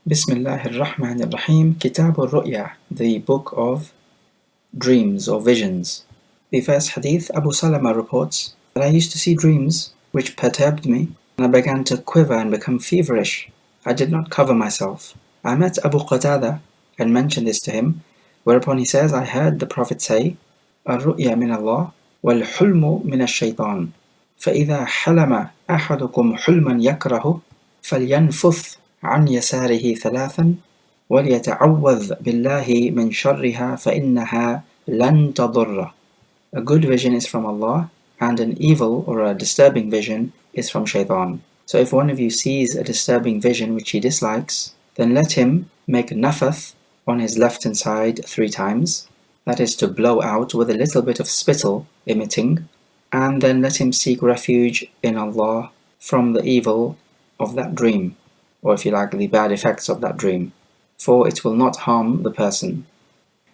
Bismillahir-Rahmanir-Rahim. Kitab Ru'ya, the book of dreams or visions. The first hadith, Abu Salama reports that I used to see dreams which perturbed me, and I began to quiver and become feverish. I did not cover myself. I met Abu Qatada and mentioned this to him, whereupon he says, I heard the Prophet say, Ar-Ru'ya min Allah, wal-hulmu min ash-shaytan. فإذا حلم أحدكم حلما يكره فلينفث عن يساره ثلاثا وليتعوذ بالله من شرها فإنها لن تضره. A good vision is from Allah, and an evil or a disturbing vision is from shaitan. So if one of you sees a disturbing vision which he dislikes, then let him make nafath on his left hand side 3 times, that is to blow out with a little bit of spittle emitting, and then let him seek refuge in Allah from the evil of that dream, or if you like, the bad effects of that dream, for it will not harm the person.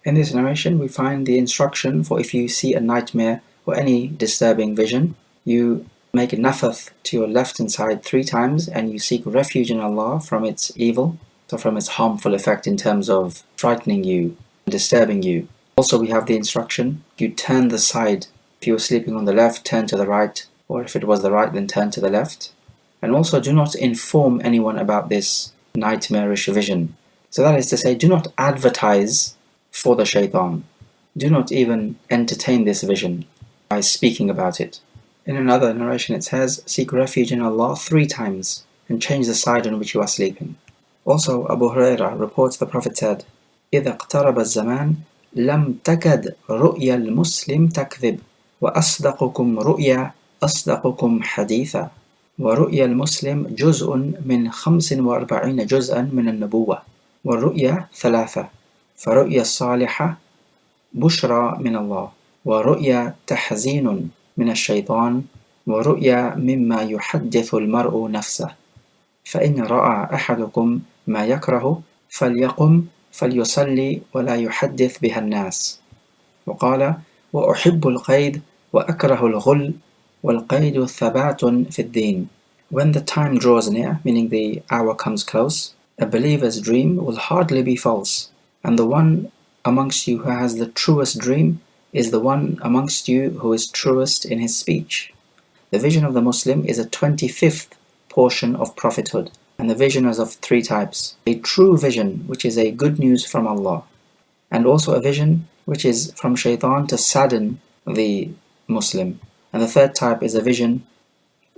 In this narration we find the instruction for if you see a nightmare or any disturbing vision, you make nafath to your left hand side 3 times and you seek refuge in Allah from its evil, so from its harmful effect in terms of frightening you, disturbing you. Also we have the instruction, you turn the side. If you were sleeping on the left, turn to the right, or if it was the right, then turn to the left. And also do not inform anyone about this nightmarish vision. So that is to say, do not advertise for the shaitan. Do not even entertain this vision by speaking about it. In another narration it says, seek refuge in Allah 3 times and change the side on which you are sleeping. Also Abu Hurairah reports the Prophet said, إِذَا اقْتَرَبَ الزَّمَانِ لَمْ تَكَدْ رُؤْيَا الْمُسْلِمِ تَكْذِبْ وَأَصْدَقُكُمْ رُؤْيَا أَصْدَقُكُمْ حَدِيثًا ورؤيا المسلم جزء من 45 جزءا من النبوة والرؤيا 3 فرؤيا الصالحة بشرى من الله ورؤيا تحزين من الشيطان ورؤيا مما يحدث المرء نفسه فإن رأى أحدكم ما يكره فليقم فليصلي ولا يحدث بها الناس وقال وأحب القيد وأكره الغل وَالْقَيْدُ ثَبَاتٌ فِي الدِّينِ. When the time draws near, meaning the hour comes close, a believer's dream will hardly be false, and the one amongst you who has the truest dream is the one amongst you who is truest in his speech. The vision of the Muslim is a 25th portion of prophethood, and the vision is of 3 types. A true vision, which is a good news from Allah, and also a vision which is from shaitan to sadden the Muslim. And the 3rd type is a vision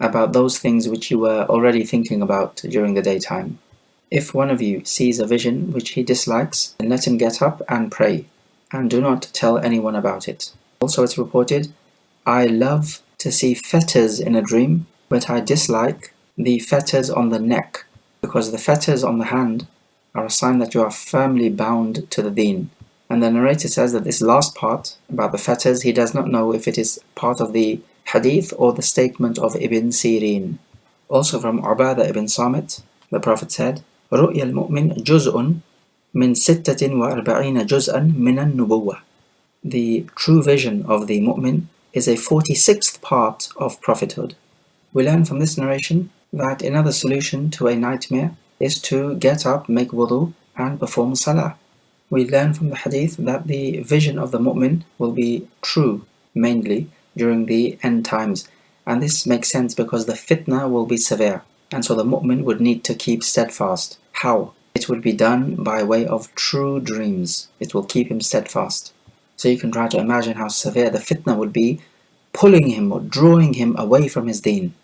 about those things which you were already thinking about during the daytime. If one of you sees a vision which he dislikes, then let him get up and pray, and do not tell anyone about it. Also it's reported, I love to see fetters in a dream, but I dislike the fetters on the neck, because the fetters on the hand are a sign that you are firmly bound to the deen. And the narrator says that this last part, about the fetters, he does not know if it is part of the hadith or the statement of Ibn Sirin. Also from Ubadah ibn Samit, the Prophet said, رُؤْيَا الْمُؤْمِنِ جُزْءٌ مِنْ 46 جُزْءًا مِنَ النُّبُوَّةِ. The true vision of the mu'min is a 46th part of prophethood. We learn from this narration that another solution to a nightmare is to get up, make wudu, and perform salah. We learn from the hadith that the vision of the mu'min will be true, mainly during the end times. And this makes sense because the fitna will be severe. And so the mu'min would need to keep steadfast. How? It would be done by way of true dreams. It will keep him steadfast. So you can try to imagine how severe the fitna would be, pulling him or drawing him away from his deen.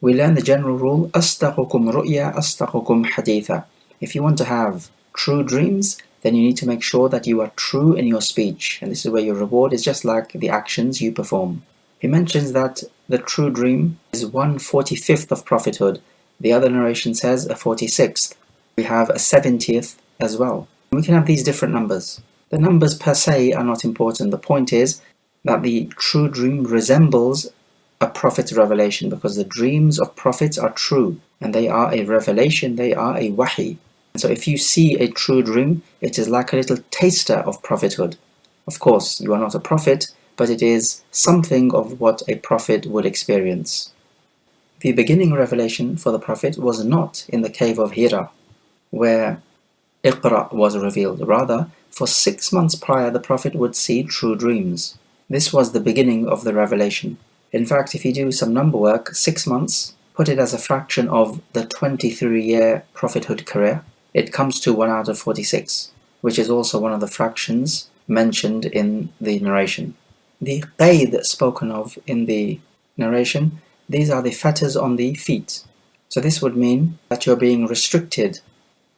We learn the general rule, أَصْدَقُكُمْ رُؤْيَا أَصْدَقُكُمْ حَدِيثًا. If you want to have true dreams, then you need to make sure that you are true in your speech, and this is where your reward is just like the actions you perform. He mentions that the true dream is 1/45th of prophethood. The other narration says a 46th. We have a 70th as well. We can have these different numbers. The numbers per se are not important. The point is that the true dream resembles a prophet's revelation, because the dreams of prophets are true, and they are a revelation, they are a wahi. So if you see a true dream, it is like a little taster of prophethood. Of course, you are not a prophet, but it is something of what a prophet would experience. The beginning revelation for the Prophet was not in the cave of Hira, where Iqra was revealed. Rather, for 6 months prior, the Prophet would see true dreams. This was the beginning of the revelation. In fact, if you do some number work, 6 months, put it as a fraction of the 23-year prophethood career, it comes to 1 out of 46, which is also one of the fractions mentioned in the narration. The qayd spoken of in the narration, these are the fetters on the feet. So this would mean that you're being restricted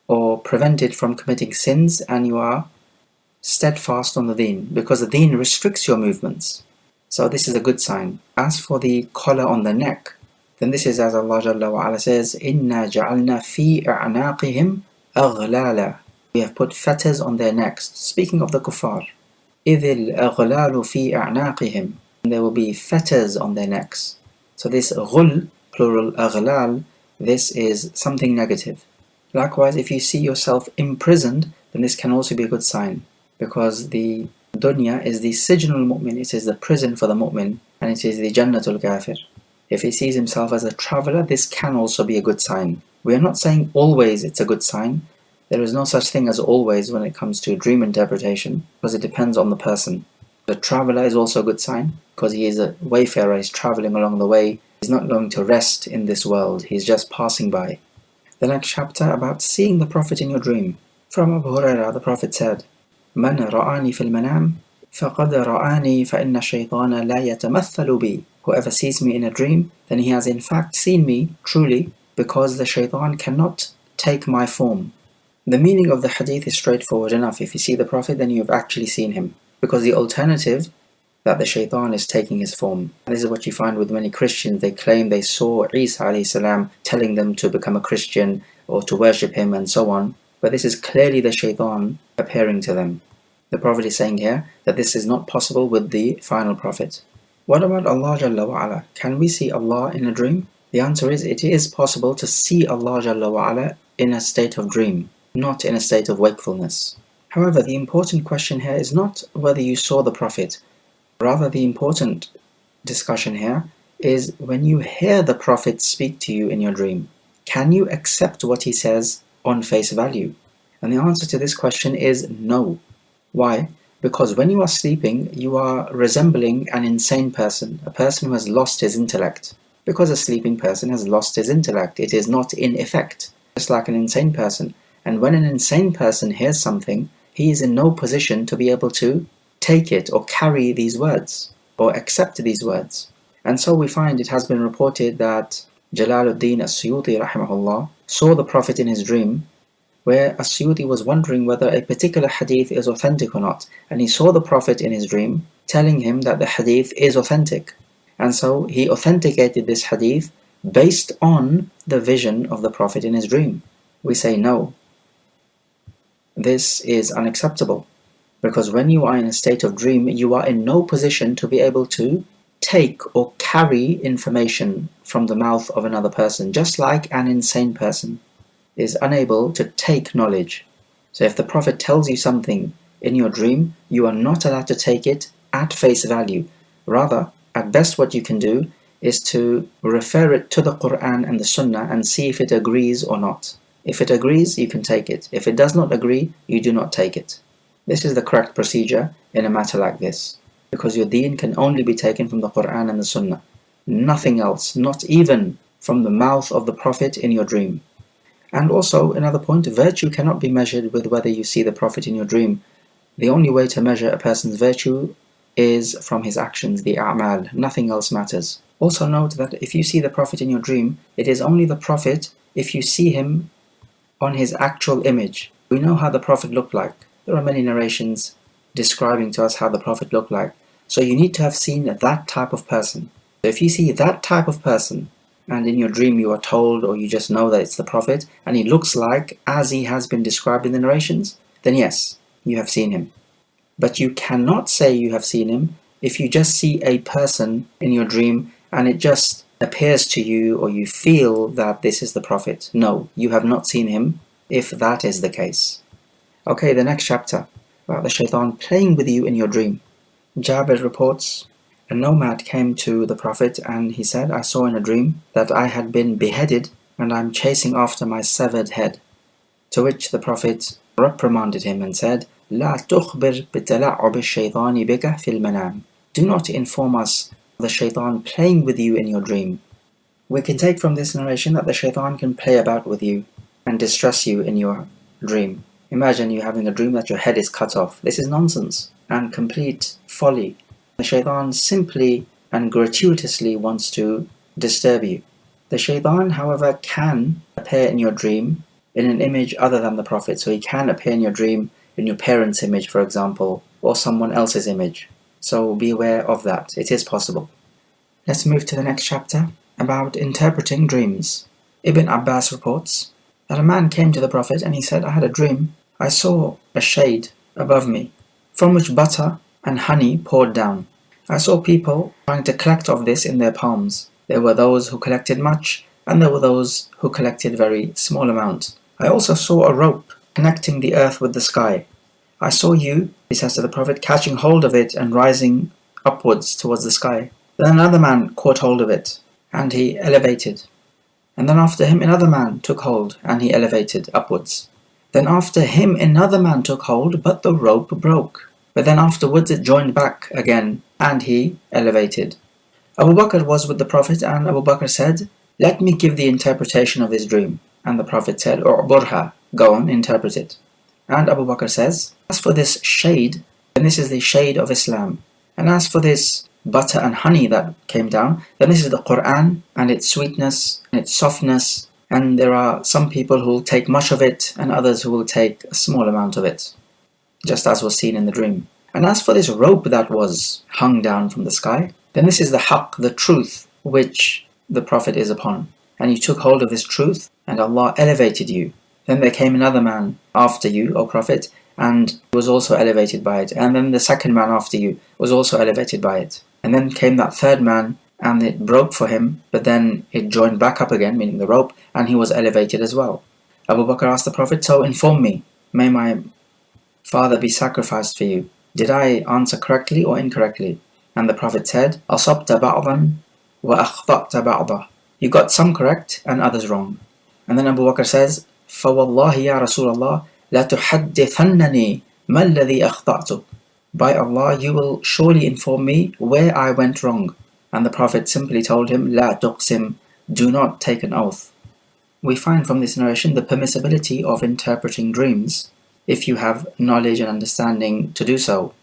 or prevented from committing sins, and you are steadfast on the deen, because the deen restricts your movements. So this is a good sign. As for the collar on the neck, then this is as Allah Jalla wa Ala says, إِنَّا جَعَلْنَا فِي أَعْنَاقِهِمْ أَغْلَالًا. We have put fetters on their necks. Speaking of the kuffar, إِذِ الْأَغْلَالُ فِي أَعْنَاقِهِمْ. There will be fetters on their necks. So this ghul, plural aghlal, this is something negative. Likewise, if you see yourself imprisoned, then this can also be a good sign, because the dunya is the sijnul mu'min, it is the prison for the mu'min, and it is the jannatul kafir. If he sees himself as a traveler, this can also be a good sign. We are not saying always it's a good sign. There is no such thing as always when it comes to dream interpretation, because it depends on the person. The traveler is also a good sign, because he is a wayfarer, he's traveling along the way, he's not going to rest in this world, he's just passing by. The next chapter about seeing the Prophet in your dream. From Abu Hurairah, the Prophet said, مَنْ رَآنِي فِي الْمَنَامِ فَقَدْ رَآنِي فَإِنَّ الشَّيْطَانَ لَا يَتَمَثَّلُ بِي. Whoever sees me in a dream, then he has in fact seen me truly, because the shaitan cannot take my form. The meaning of the hadith is straightforward enough. If you see the Prophet, then you have actually seen him, because the alternative, that the shaitan is taking his form. And this is what you find with many Christians. They claim they saw Isa alayhi salam telling them to become a Christian or to worship him and so on. But this is clearly the shaitan appearing to them. The Prophet is saying here that this is not possible with the final Prophet. What about Allah Jalla wa Ala? Can we see Allah in a dream? The answer is, it is possible to see Allah Jalla wa Ala in a state of dream, not in a state of wakefulness. However, the important question here is not whether you saw the Prophet. Rather, the important discussion here is when you hear the Prophet speak to you in your dream, can you accept what he says on face value? And the answer to this question is no. Why? Because when you are sleeping, you are resembling an insane person, a person who has lost his intellect. Because a sleeping person has lost his intellect, it is not in effect, just like an insane person. And when an insane person hears something, he is in no position to be able to take it or carry these words or accept these words. And so we find it has been reported that Jalaluddin as-Suyuti rahimahullah saw the Prophet in his dream, where as-Suyuti was wondering whether a particular hadith is authentic or not, and he saw the Prophet in his dream telling him that the hadith is authentic, and so he authenticated this hadith based on the vision of the Prophet in his dream. We say no, this is unacceptable. Because when you are in a state of dream, you are in no position to be able to take or carry information from the mouth of another person, just like an insane person is unable to take knowledge. So if the Prophet tells you something in your dream, you are not allowed to take it at face value. Rather, at best what you can do is to refer it to the Quran and the Sunnah and see if it agrees or not. If it agrees, you can take it. If it does not agree, you do not take it. This is the correct procedure in a matter like this, because your deen can only be taken from the Quran and the Sunnah. Nothing else, not even from the mouth of the Prophet in your dream. And also, another point, virtue cannot be measured with whether you see the Prophet in your dream. The only way to measure a person's virtue is from his actions, the a'mal. Nothing else matters. Also note that if you see the Prophet in your dream, it is only the Prophet if you see him on his actual image. We know how the Prophet looked like. There are many narrations describing to us how the Prophet looked like. So you need to have seen that type of person. So if you see that type of person, and in your dream you are told or you just know that it's the Prophet, and he looks like as he has been described in the narrations, then yes, you have seen him. But you cannot say you have seen him if you just see a person in your dream and it just appears to you or you feel that this is the Prophet. No, you have not seen him if that is the case. Okay, the next chapter, about the shaitan playing with you in your dream. Jabir reports, a nomad came to the Prophet and he said, I saw in a dream that I had been beheaded and I'm chasing after my severed head. To which the Prophet reprimanded him and said, لا تخبر بتلاعب الشيطان بك في المنام. Do not inform us of the shaitan playing with you in your dream. We can take from this narration that the shaitan can play about with you and distress you in your dream. Imagine you having a dream that your head is cut off. This is nonsense and complete folly. The shaitan simply and gratuitously wants to disturb you. The shaitan, however, can appear in your dream in an image other than the Prophet. So he can appear in your dream in your parents' image, for example, or someone else's image. So be aware of that. It is possible. Let's move to the next chapter about interpreting dreams. Ibn Abbas reports that a man came to the Prophet and he said, I had a dream. I saw a shade above me from which butter and honey poured down. I saw people trying to collect of this in their palms. There were those who collected much, and there were those who collected very small amount. I also saw a rope connecting the earth with the sky. I saw you, he says to the Prophet, catching hold of it and rising upwards towards the sky. Then another man caught hold of it, and he elevated. And then after him another man took hold, and he elevated upwards. Then after him another man took hold, but the rope broke. But then afterwards it joined back again, and he elevated. Abu Bakr was with the Prophet, and Abu Bakr said, let me give the interpretation of this dream. And the Prophet said, U'burha, go on, interpret it. And Abu Bakr says, as for this shade, then this is the shade of Islam. And as for this butter and honey that came down, then this is the Quran and its sweetness and its softness. And there are some people who will take much of it and others who will take a small amount of it, just as was seen in the dream. And as for this rope that was hung down from the sky, then this is the haqq, the truth, which the Prophet is upon. And you took hold of this truth, and Allah elevated you. Then there came another man after you, O Prophet, and was also elevated by it. And then the second man after you was also elevated by it. And then came that third man, and it broke for him, but then it joined back up again, meaning the rope, and he was elevated as well. Abu Bakr asked the Prophet, so inform me, may my father be sacrificed for you. Did I answer correctly or incorrectly? And the Prophet said, أَصَبْتَ بَعْضًا وَأَخْطَأْتَ بَعْضًا. You got some correct and others wrong. And then Abu Bakr says, فَوَاللَّهِ يَا رَسُولَ اللَّهِ لَتُحَدِّثَنَّنِي مَا الَّذِي أَخْطَأْتُ. By Allah, you will surely inform me where I went wrong. And the Prophet simply told him, لَا تُقْسِمْ, do not take an oath. We find from this narration the permissibility of interpreting dreams if you have knowledge and understanding to do so,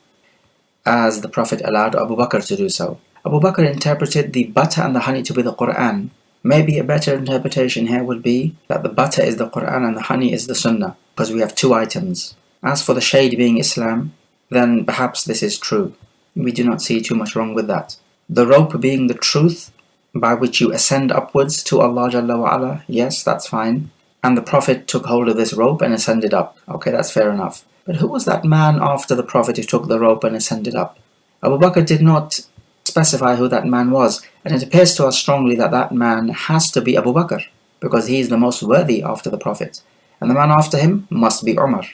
as the Prophet allowed Abu Bakr to do so. Abu Bakr interpreted the butter and the honey to be the Quran. Maybe a better interpretation here would be that the butter is the Quran and the honey is the Sunnah, because we have two items. As for the shade being Islam, then perhaps this is true. We do not see too much wrong with that. The rope being the truth by which you ascend upwards to Allah Jalla wa Ala, yes, that's fine. And the Prophet took hold of this rope and ascended up. Okay, that's fair enough. But who was that man after the Prophet who took the rope and ascended up? Abu Bakr did not specify who that man was, and it appears to us strongly that that man has to be Abu Bakr, because he is the most worthy after the Prophet. And the man after him must be Umar.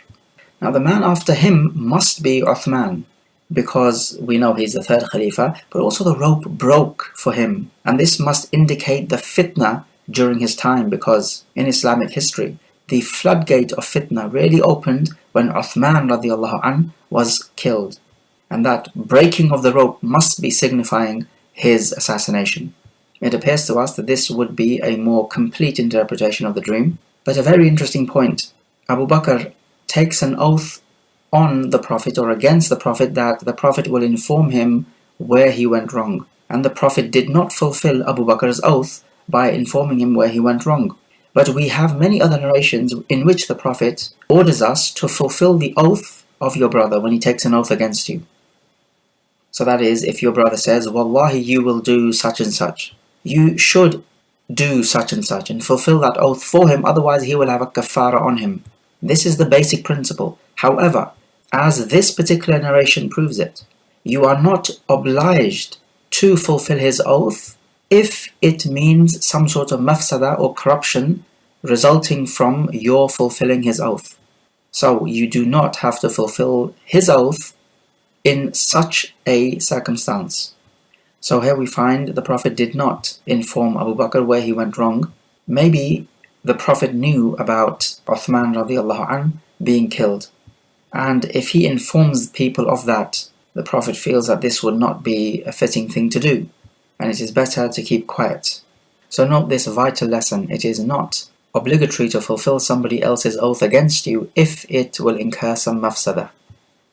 Now the man after him must be Uthman, because we know he's the third Khalifa, but also the rope broke for him. And this must indicate the fitna during his time, because in Islamic history, the floodgate of fitna really opened when Uthman radiallahu anh was killed. And that breaking of the rope must be signifying his assassination. It appears to us that this would be a more complete interpretation of the dream. But a very interesting point, Abu Bakr takes an oath on the Prophet or against the Prophet that the Prophet will inform him where he went wrong. And the Prophet did not fulfill Abu Bakr's oath by informing him where he went wrong. But we have many other narrations in which the Prophet orders us to fulfill the oath of your brother when he takes an oath against you. So that is, if your brother says, Wallahi, you will do such and such, you should do such and such and fulfill that oath for him, otherwise he will have a kafara on him. This is the basic principle. However, as this particular narration proves it, you are not obliged to fulfill his oath if it means some sort of mafsada or corruption resulting from your fulfilling his oath. So you do not have to fulfill his oath in such a circumstance. So here we find the Prophet did not inform Abu Bakr where he went wrong. Maybe the Prophet knew about Uthman radiallahu anhu being killed. And if he informs people of that, the Prophet feels that this would not be a fitting thing to do, and it is better to keep quiet. So note this vital lesson: it is not obligatory to fulfill somebody else's oath against you if it will incur some mafsada.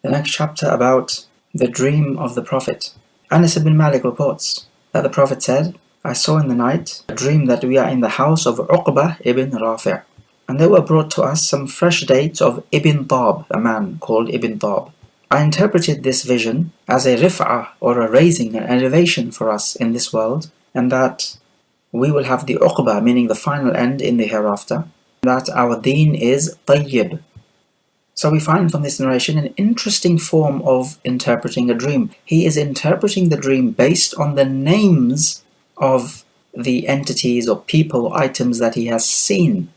The next chapter about the dream of the Prophet. Anas ibn Malik reports that the Prophet said, I saw in the night a dream that we are in the house of Uqba ibn Rafi', and there were brought to us some fresh dates of Ibn Tab, a man called Ibn Tab. I interpreted this vision as a rif'ah, or a raising, an elevation for us in this world, and that we will have the Uqba, meaning the final end in the hereafter, that our deen is tayyib. So we find from this narration an interesting form of interpreting a dream. He is interpreting the dream based on the names of the entities or people or items that he has seen.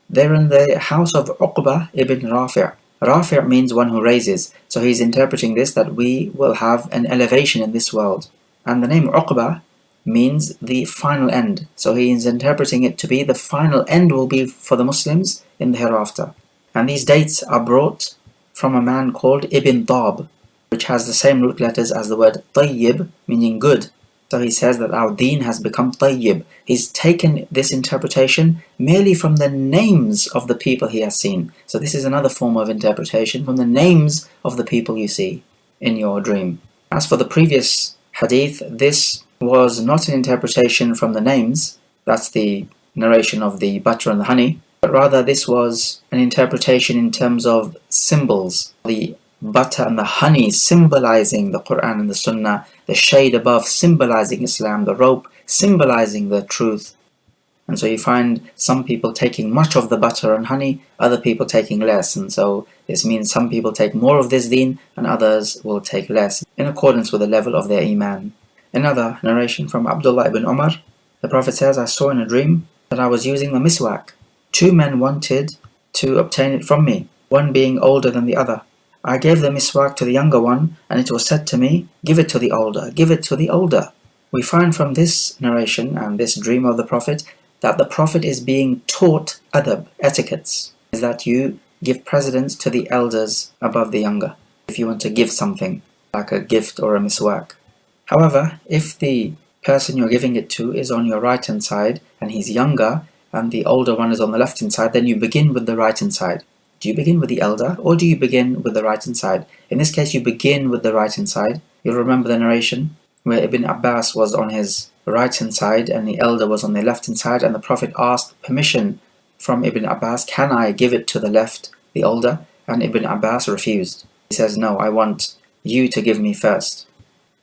They're in the house of Uqba ibn Rafi'. Rafi' means one who raises. So he's interpreting this that we will have an elevation in this world. And the name Uqba means the final end. So he is interpreting it to be the final end will be for the Muslims in the hereafter. And these dates are brought from a man called Ibn Tab, which has the same root letters as the word tayyib, meaning good. So he says that our deen has become tayyib. He's taken this interpretation merely from the names of the people he has seen. So this is another form of interpretation from the names of the people you see in your dream. As for the previous hadith, this was not an interpretation from the names, that's the narration of the butter and the honey, but rather this was an interpretation in terms of symbols. The butter and the honey symbolizing the Quran and the Sunnah, the shade above symbolizing Islam, the rope symbolizing the truth. And so you find some people taking much of the butter and honey, other people taking less, and so this means some people take more of this deen and others will take less, in accordance with the level of their iman. Another narration from Abdullah ibn Umar, the Prophet says, I saw in a dream that I was using the miswak. Two men wanted to obtain it from me, one being older than the other. I gave the miswak to the younger one, and it was said to me, give it to the older, give it to the older. We find from this narration and this dream of the Prophet that the Prophet is being taught adab, etiquettes, is that you give precedence to the elders above the younger, if you want to give something, like a gift or a miswak. However, if the person you're giving it to is on your right hand side, and he's younger, and the older one is on the left hand side, then you begin with the right hand side. Do you begin with the elder, or do you begin with the right hand side? In this case, you begin with the right hand side. You'll remember the narration where Ibn Abbas was on his right hand side and the elder was on the left hand side, and the Prophet asked permission from Ibn Abbas, can I give it to the left, the older? And Ibn Abbas refused. He says, no, I want you to give me first.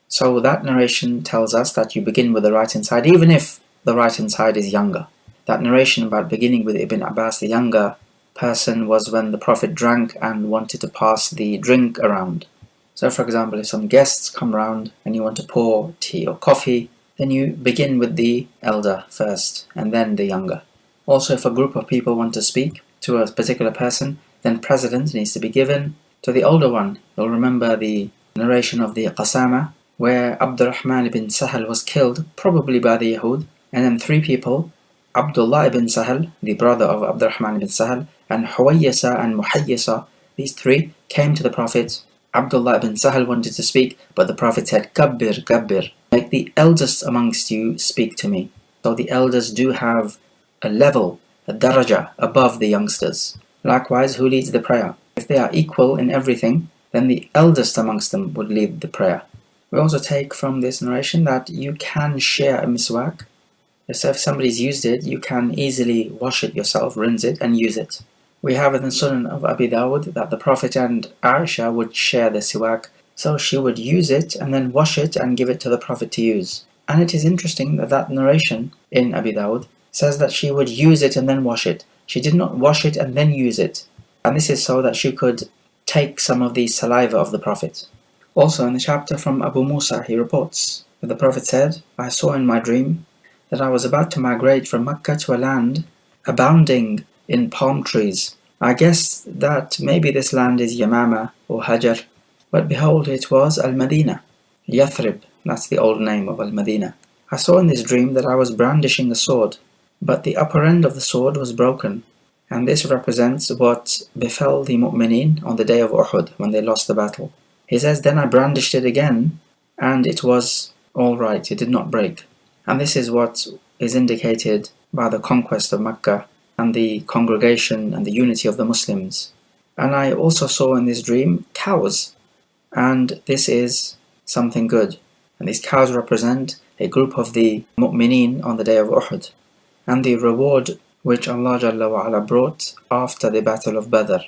So that narration tells us that you begin with the right hand side, even if the right hand side is younger. That narration about beginning with Ibn Abbas, the younger person, was when the Prophet drank and wanted to pass the drink around. So for example, if some guests come around and you want to pour tea or coffee, then you begin with the elder first and then the younger. Also, if a group of people want to speak to a particular person, then precedence needs to be given to the older one. You'll remember the narration of the Qasama, where Abdurrahman ibn Sahal was killed, probably by the Yahud, and then three people, Abdullah ibn Sahal, the brother of Abdurrahman ibn Sahal, and Huwayyasa and Muhayyisa, these three came to the Prophet. Abdullah ibn Sahal wanted to speak, but the Prophet said, Kabbir, Kabbir, make the eldest amongst you speak to me. So the elders do have a level, a daraja, above the youngsters. Likewise, who leads the prayer? If they are equal in everything, then the eldest amongst them would lead the prayer. We also take from this narration that you can share a miswak. So if somebody's used it, you can easily wash it yourself, rinse it, and use it. We have in the Sunan of Abi Dawud that the Prophet and Aisha would share the siwak, so she would use it and then wash it and give it to the Prophet to use. And it is interesting that that narration in Abi Dawud says that she would use it and then wash it. She did not wash it and then use it. And this is so that she could take some of the saliva of the Prophet. Also in the chapter from Abu Musa, he reports that the Prophet said, I saw in my dream that I was about to migrate from Mecca to a land abounding in palm trees. I guessed that maybe this land is Yamama or Hajar, but behold, it was Al-Madinah, Yathrib, that's the old name of Al-Madinah. I saw in this dream that I was brandishing a sword. but the upper end of the sword was broken, and this represents what befell the mu'mineen on the day of Uhud when they lost the battle. He says, then I brandished it again, and it was all right, it did not break. And this is what is indicated by the conquest of Mecca and the congregation and the unity of the Muslims. And I also saw in this dream cows, and this is something good. And these cows represent a group of the mu'mineen on the day of Uhud, and the reward which Allah Jalla wa Ala brought after the battle of Badr.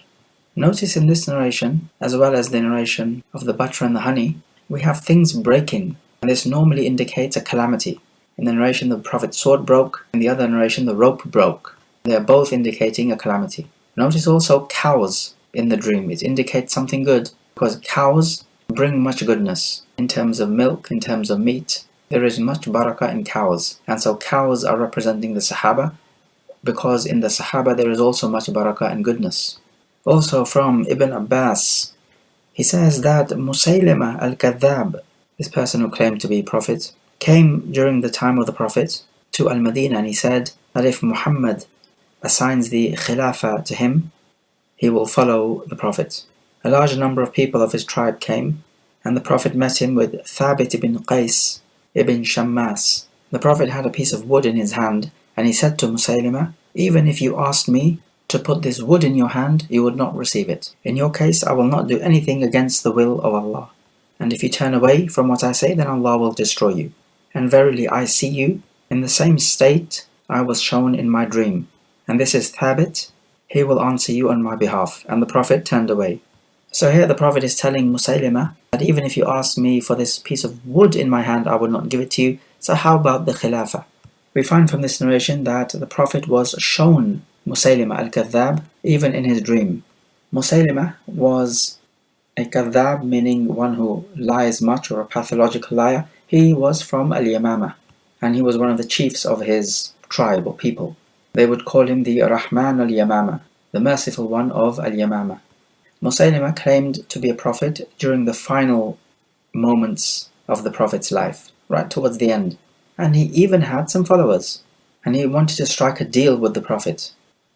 Notice in this narration, as well as the narration of the butter and the honey, we have things breaking, and this normally indicates a calamity. In the narration, the Prophet's sword broke. In the other narration, the rope broke. They are both indicating a calamity. Notice also cows in the dream. It indicates something good, because cows bring much goodness. In terms of milk, in terms of meat, there is much barakah in cows. And so cows are representing the Sahaba, because in the Sahaba there is also much barakah and goodness. Also from Ibn Abbas, he says that Musaylima al-Kadhab, this person who claimed to be Prophet, came during the time of the Prophet to Al-Madinah, and he said that if Muhammad assigns the Khilafah to him, he will follow the Prophet. A large number of people of his tribe came, and the Prophet met him with Thabit ibn Qais ibn Shammas. The Prophet had a piece of wood in his hand, and he said to Musaylima, even if you asked me to put this wood in your hand, you would not receive it. In your case, I will not do anything against the will of Allah. And if you turn away from what I say, then Allah will destroy you. And verily I see you in the same state I was shown in my dream. And this is Thabit, he will answer you on my behalf. And the Prophet turned away. So here the Prophet is telling Musaylima that even if you ask me for this piece of wood in my hand, I will not give it to you. So how about the Khilafah? We find from this narration that the Prophet was shown Musaylima al-Kadhab even in his dream. Musaylima was a Kadhab, meaning one who lies much, or a pathological liar. He was from Al-Yamama, and he was one of the chiefs of his tribe or people. They would call him the Rahman al-Yamama, the merciful one of Al-Yamama. Musaylima claimed to be a prophet during the final moments of the Prophet's life, right towards the end. And he even had some followers. And he wanted to strike a deal with the Prophet,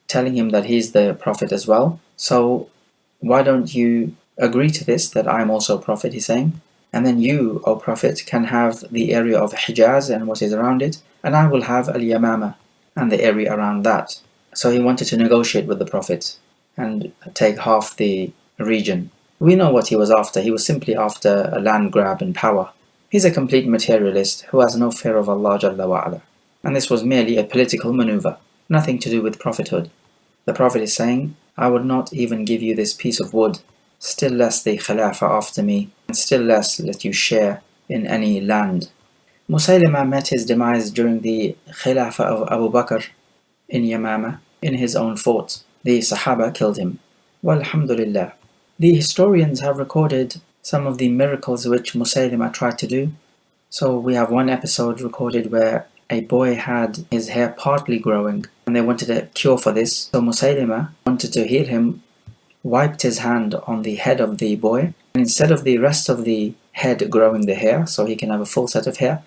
telling him that he's the Prophet as well. So why don't you agree to this, that I am also a Prophet, he's saying. And then you, O Prophet, can have the area of Hijaz and what is around it, and I will have Al-Yamama and the area around that. So he wanted to negotiate with the Prophet and take half the region. We know what he was after. He was simply after a land grab and power. He's a complete materialist who has no fear of Allah Jalla wa Ala. And this was merely a political maneuver, nothing to do with prophethood. The Prophet is saying, I would not even give you this piece of wood, still less the Khilafah after me, and still less let you share in any land. Musaylima met his demise during the Khilafah of Abu Bakr in Yamama, in his own fort. The Sahaba killed him. Walhamdulillah. The historians have recorded some of the miracles which Musaylima tried to do. So we have one episode recorded where a boy had his hair partly growing, and they wanted a cure for this. So Musaylima wanted to heal him, wiped his hand on the head of the boy, and instead of the rest of the head growing the hair, so he can have a full set of hair,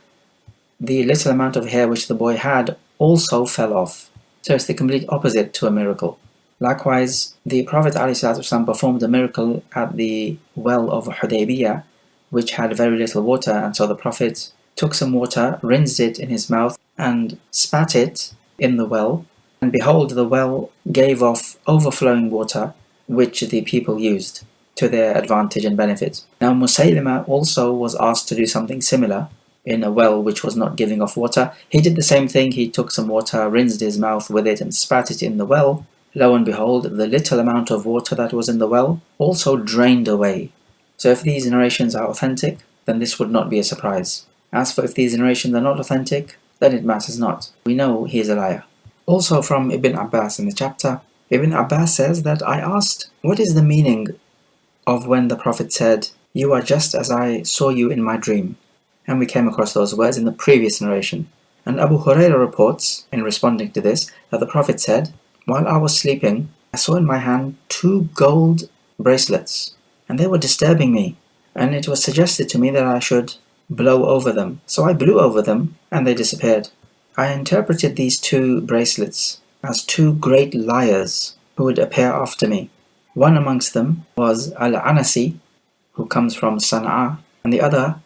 the little amount of hair which the boy had also fell off. So it's the complete opposite to a miracle. Likewise, the Prophet ﷺ performed a miracle at the well of Hudaybiyah, which had very little water, and so the Prophet took some water, rinsed it in his mouth, and spat it in the well, and behold, the well gave off overflowing water, which the people used to their advantage and benefit. Now Musaylima also was asked to do something similar in a well which was not giving off water. He did the same thing. He took some water, rinsed his mouth with it, and spat it in the well. Lo and behold, the little amount of water that was in the well also drained away. So if these narrations are authentic, then this would not be a surprise. As for if these narrations are not authentic, then it matters not. We know he is a liar. Also from Ibn Abbas in the chapter, Ibn Abbas says that I asked, what is the meaning of when the Prophet said, you are just as I saw you in my dream? And we came across those words in the previous narration. And Abu Hurairah reports, in responding to this, that the Prophet said, while I was sleeping, I saw in my hand 2 gold bracelets, and they were disturbing me, and it was suggested to me that I should blow over them. So I blew over them, and they disappeared. I interpreted these 2 bracelets as 2 great liars who would appear after me. One amongst them was Al-Anasi, who comes from Sana'a, and the other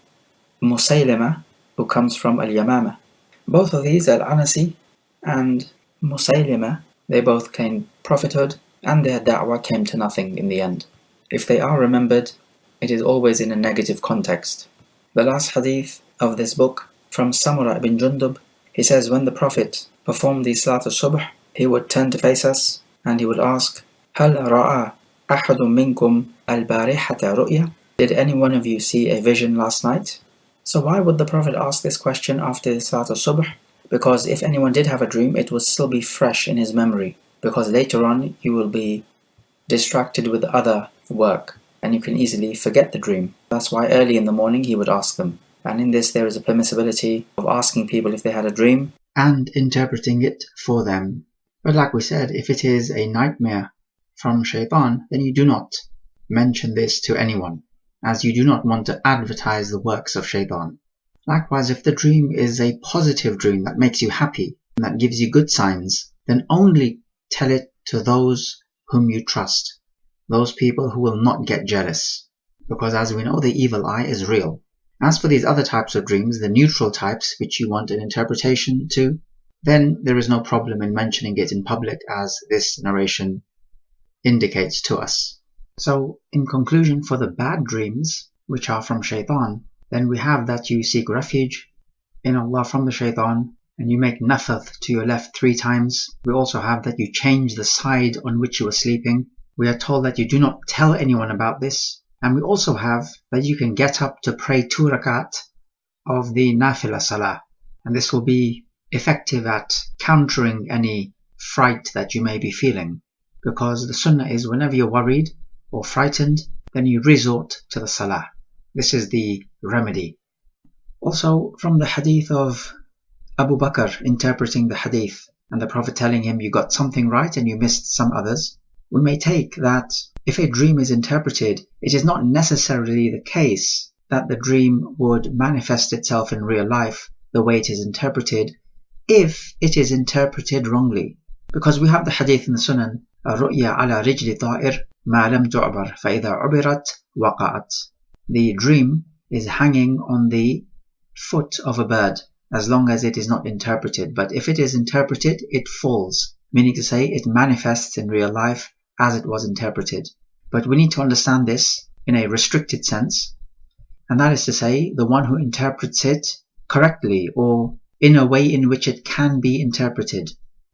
Musaylima, who comes from Al-Yamama. Both of these, Al-Anasi and Musaylima, they both claimed prophethood, and their da'wah came to nothing in the end. If they are remembered, it is always in a negative context. The last hadith of this book, from Samura ibn Jundub, he says when the Prophet performed the Salat al-Subh, he would turn to face us and he would ask, هَلْ رَأَى أَحَدٌ مِّنْكُمْ الْبَارِحَةَ رُؤْيَا? Did any one of you see a vision last night? So why would the Prophet ask this question after the Salat al-Subh? Because if anyone did have a dream, it would still be fresh in his memory, because later on you will be distracted with other work and you can easily forget the dream. That's why early in the morning he would ask them. And in this there is a permissibility of asking people if they had a dream and interpreting it for them. But like we said, if it is a nightmare from shaitan, then you do not mention this to anyone, as you do not want to advertise the works of shaitan. Likewise, if the dream is a positive dream that makes you happy and that gives you good signs, then only tell it to those whom you trust, those people who will not get jealous, because as we know, the evil eye is real. As for these other types of dreams, the neutral types which you want an interpretation to, then there is no problem in mentioning it in public, as this narration indicates to us. So in conclusion, for the bad dreams which are from shaitan, then we have that you seek refuge in Allah from the shaitan and you make nafath to your left 3 times. We also have that you change the side on which you are sleeping. We are told that you do not tell anyone about this. And we also have that you can get up to pray 2 rakat of the nafila salah. And this will be effective at countering any fright that you may be feeling. Because the sunnah is whenever you're worried or frightened, then you resort to the salah. This is the remedy. Also from the hadith of Abu Bakr interpreting the hadith and the Prophet telling him you got something right and you missed some others, we may take that if a dream is interpreted, it is not necessarily the case that the dream would manifest itself in real life the way it is interpreted if it is interpreted wrongly. Because we have the hadith in the Sunan, Ru'ya ala rijli ta'ir ma lam tu'bar fa idha ubirat waqa'at. The dream is hanging on the foot of a bird as long as it is not interpreted, but if it is interpreted, it falls, meaning to say it manifests in real life as it was interpreted. But we need to understand this in a restricted sense, and that is to say, the one who interprets it correctly or in a way in which it can be interpreted,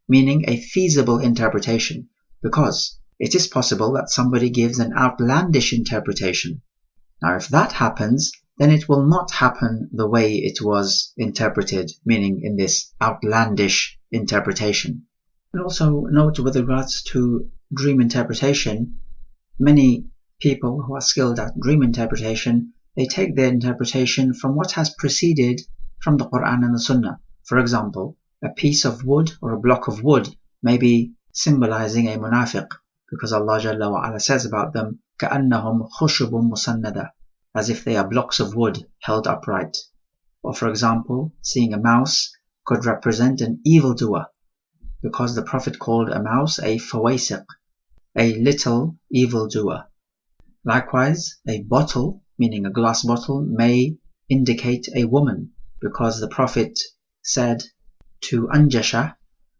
meaning a feasible interpretation, because it is possible that somebody gives an outlandish interpretation. Now if that happens, then it will not happen the way it was interpreted, meaning in this outlandish interpretation. And also note with regards to dream interpretation, many people who are skilled at dream interpretation, they take their interpretation from what has preceded from the Quran and the Sunnah. For example, a piece of wood or a block of wood may be symbolizing a munafiq, because Allah Jalla wa Ala says about them, كَأَنَّهُمْ خُشُبٌ مُسَنَّدَةٌ, as if they are blocks of wood held upright. Or for example, seeing a mouse could represent an evildoer, because the Prophet called a mouse a fawasiq, a little evildoer. Likewise, a bottle, meaning a glass bottle, may indicate a woman, because the Prophet said to Anjasha,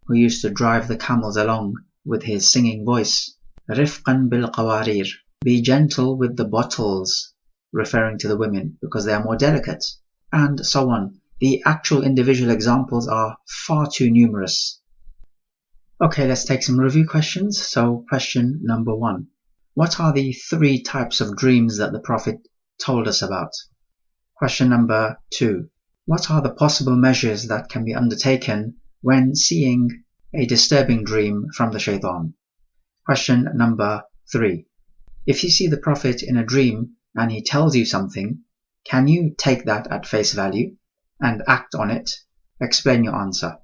who used to drive the camels along with his singing voice, Rifqan bil qawarir, be gentle with the bottles, referring to the women, because they are more delicate, and so on. The actual individual examples are far too numerous. Okay, let's take some review questions. So question number 1. What are the 3 types of dreams that the Prophet told us about? Question number 2. What are the possible measures that can be undertaken when seeing a disturbing dream from the shaitan? Question number 3. If you see the Prophet in a dream and he tells you something, can you take that at face value and act on it? Explain your answer.